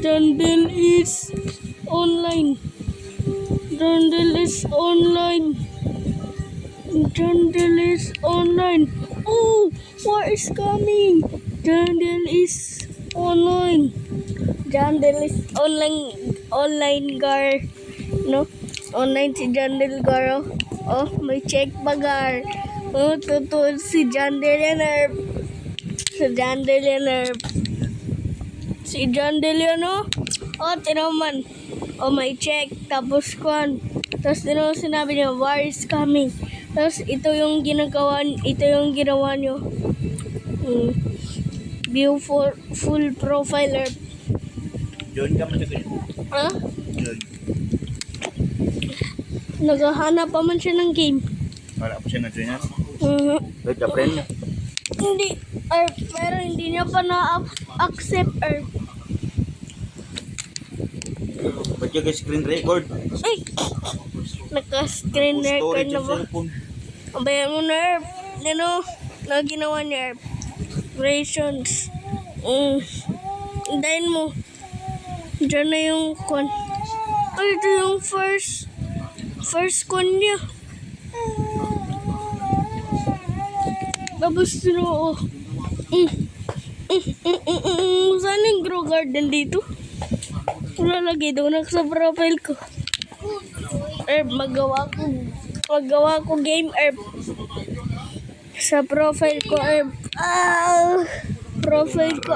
Jandel is online. Jandel is online. Jandel is online. Oh, what is coming? Jandel is online. Jandel is online. Online gar. No? Online si Jandel gar. Oh, may check bagar. Oh, totoo si Jandel yan. Si Jandel yan. Si Jandel yan, oh. Oh, tinaman. Oh, may check. Tapos kwan. Tapos sinabi niya, war is coming. Tapos ito yung ginawa nyo. View for full profile. Join ka man siya. Ha? Join. Naghahanap pa man siya ng game. Wala pa siya na join yan. Hindi. Ka-friend niya. Hindi. Pero hindi niya pa na-accept. Ba't yung screen record? Ay! Naka-screen record Storage na yung ba? cellphone. Abayan mo na, na ginawa niya, Rations. Hintayin mo. Diyan na yung con. Ay, ito yung first con niya. Tapos oh. Saan yung grow garden dito? Wala lagi daw sa profile ko. Magawa ko game sa profile ko profile ko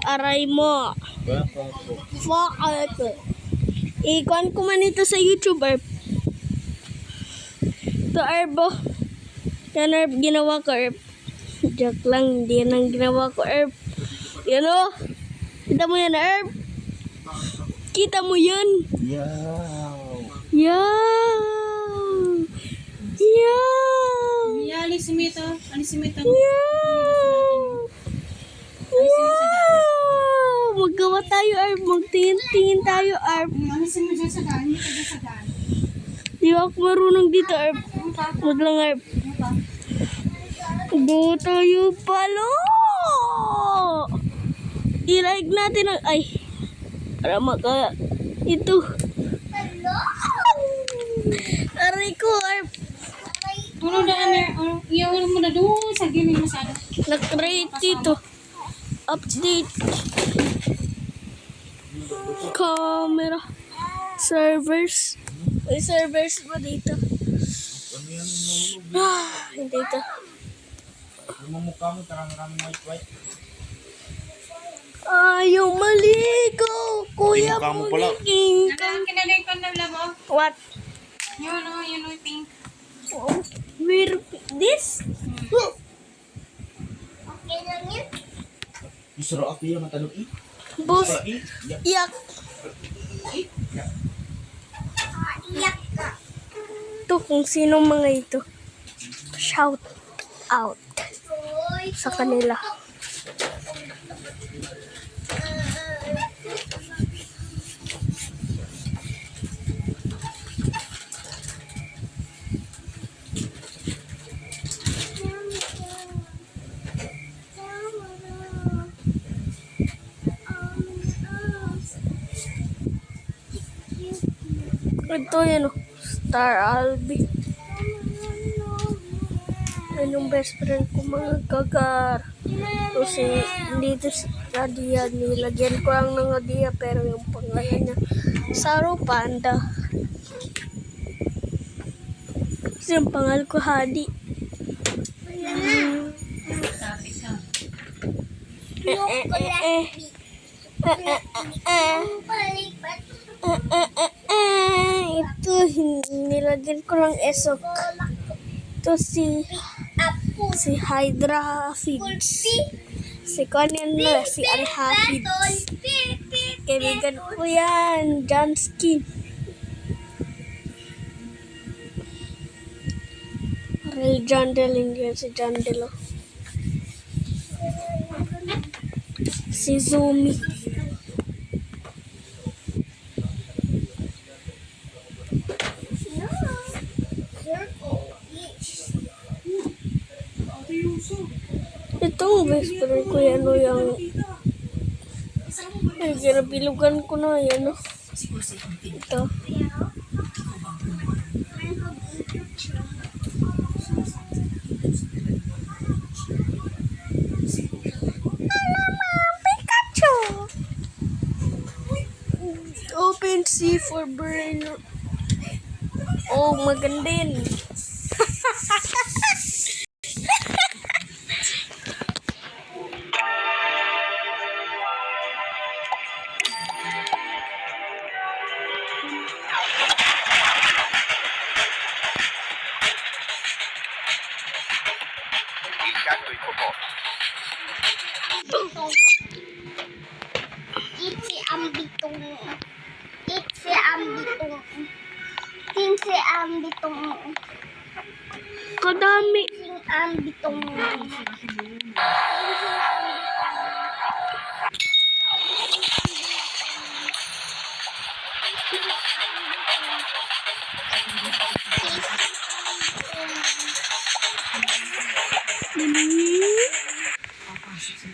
aray mo. Fuck ito. Ikuan ko man ito sa YouTube to Erbo. Yan ginawa ko Joke lang, hindi yan ang ginawa ko Yan o. Kita mo yan Kita mo yan. Yaw. Alisimito. Maggawa tayo, magtingin tayo, Alisin mo dyan sa daan. Di ako marunong dito, Wag lang, Go tayo palo! I-like natin ay, para ito. Aray ko, Tulong na kami. Iyawan mo na doon sa gilid masyado. nag-rate dito. Update. Camera. Servers. May servers ba dito? Hindi ito. Yung mukha mo, tarang-tarang white. Ayaw maligo. Kuya Yung mukha mo pala. King. Kinanay ko na lang mo. What? Yun o, pink. Where this? Okay lang yun. Isuro ako yung matanong Boss. Yak. Iyak ka. Ito kung sino mga ito. Shout out sa kanila. Ito yan o. Star Albi. Yan yung best friend ko mga gagar. Kasi dito sa Dia, nilagyan ko lang ng Dia pero yung pangalan niya Saro Panda. Kasi yung pangalan ko Hadi. Ito, nilagyan ko lang esok. Ito si Hydra Hafiz. Si Conan na, si Al Hafiz. Kaibigan ko yan, John Skin. Ray Jandel, hindi yan si Jandel. Si Zumi. Ito, best friend ko yan o yung Ay, kinabilugan ko na yan, no? Ito. Pikachu! Open C for brain. Oh, maganda yan. Il gatto ippopotamo. Itsi ang bitong. Itsi ang bitong. Tinsi ang bitong. Kadami. Sing ang bitong.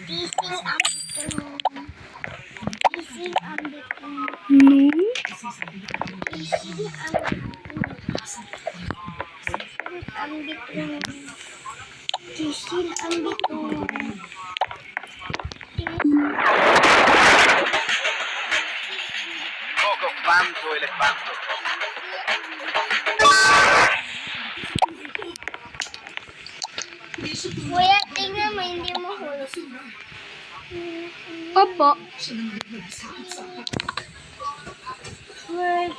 Tising ang bitong. Tising ang bitong. No? Tising ang bitong. Tising ang bitong. Coco quanto elefanto. Kuya, tingnan mo, hindi mo hulog. Opo. Wait.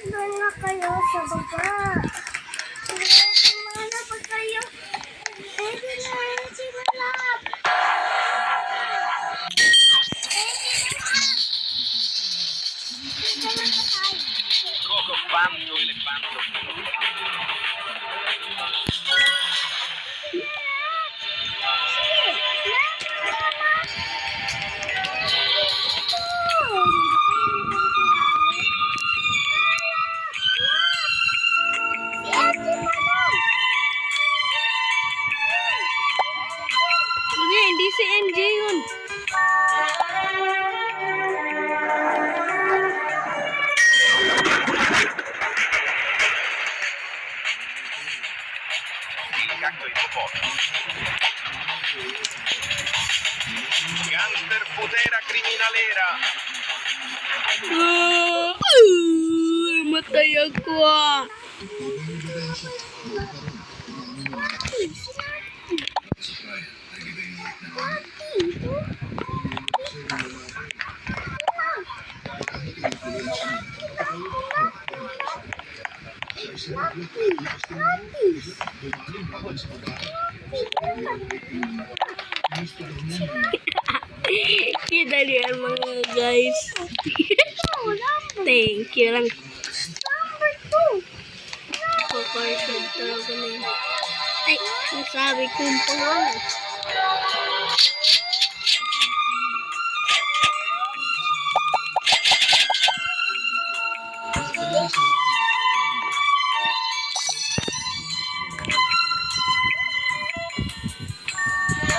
Doon na kayo sa baba. Kumana pa kayo. Pwede na si Malap. Coco quanto elefanto. Hindi, hindi si MJ yun. Il gatto ippopotamo. Gangster Fudera criminalera. Matay ako ah. Kita niyo yan mga guys. Thank you lang. Number 2. Paparsad talaga na yun. Ay, nasabi kong pangalan.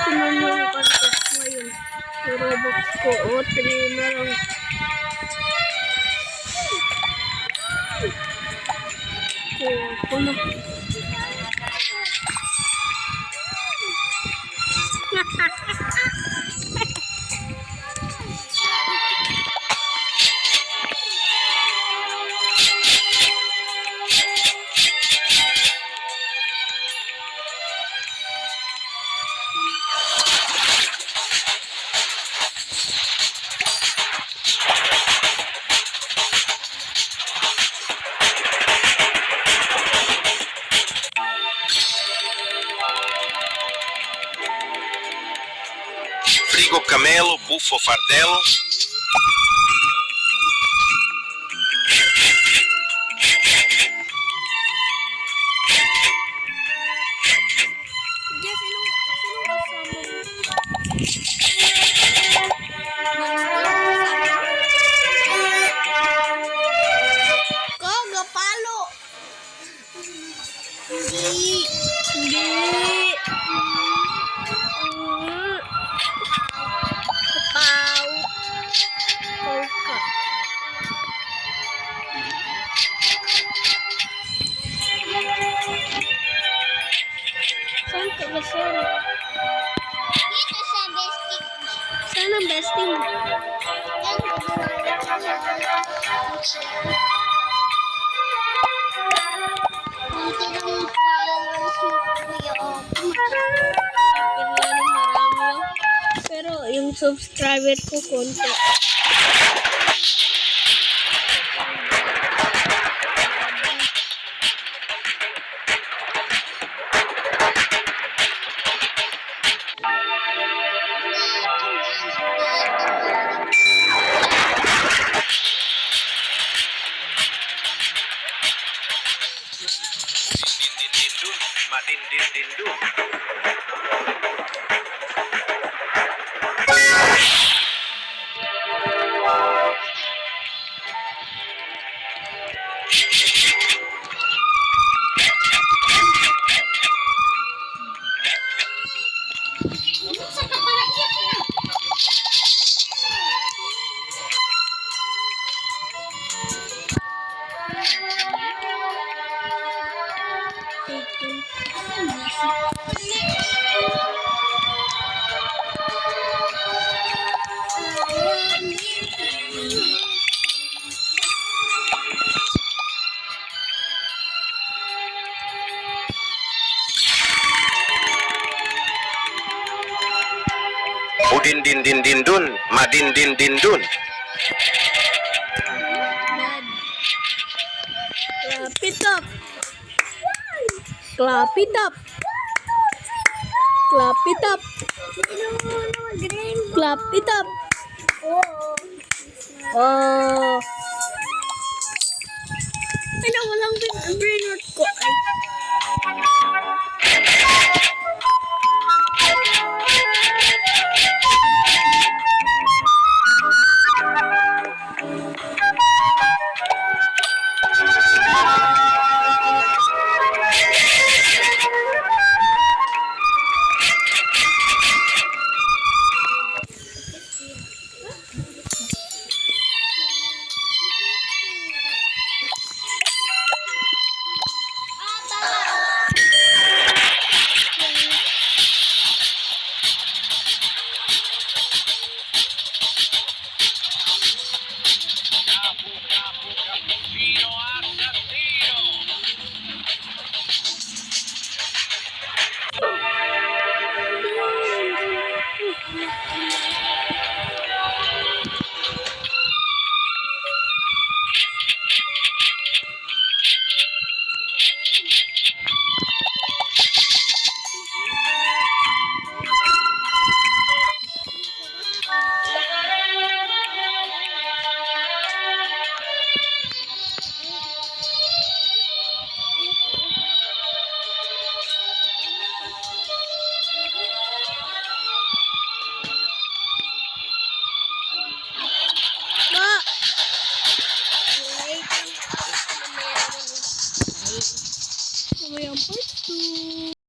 Tingnan mo yung contest ngayon. Yung Robux ko, o 3 na lang. Kaya ako na. Frigo camelo, buffo fardello. Yes, sinong kasama mo? Koga, palo! Hindi. Hindi. sorry. Dito sa bestie. Saan ang bestie mo? Yan, konti lang followers mo, Kuya Opo. Akin nga ng marami yun. Pero yung subscriber ko konti. Din din din dun, madin din din dun. Sa kapalaiyak na. Udin din din din dun, madin din din dun. Dad. Clap it up. Clap it up. Clap it up. Clap it up. Oh. Ay, walang brain rot ko. Ay.